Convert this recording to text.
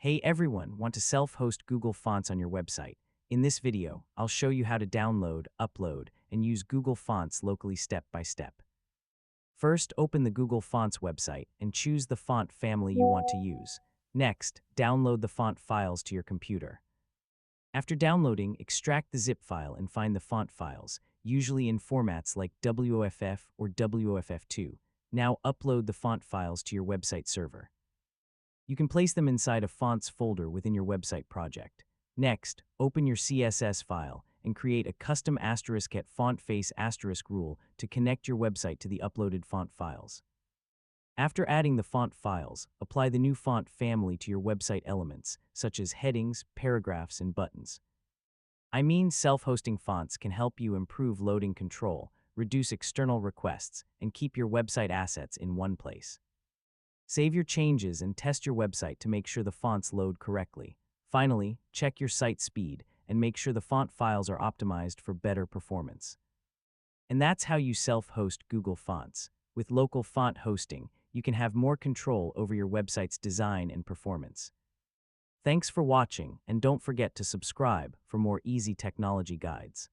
Hey everyone, want to self-host Google Fonts on your website? In this video, I'll show you how to download, upload, and use Google Fonts locally step by step. First, open the Google Fonts website and choose the font family you want to use. Next, download the font files to your computer. After downloading, extract the zip file and find the font files, usually in formats like WOFF or WOFF2. Now upload the font files to your website server. You can place them inside a fonts folder within your website project. Next, open your CSS file and create a custom *@ font face * rule to connect your website to the uploaded font files. After adding the font files, apply the new font family to your website elements, such as headings, paragraphs, and buttons. Self-hosting fonts can help you improve loading control, reduce external requests, and keep your website assets in one place. Save your changes and test your website to make sure the fonts load correctly. Finally, check your site speed and make sure the font files are optimized for better performance. And that's how you self-host Google Fonts. With local font hosting, you can have more control over your website's design and performance. Thanks for watching, and don't forget to subscribe for more easy technology guides.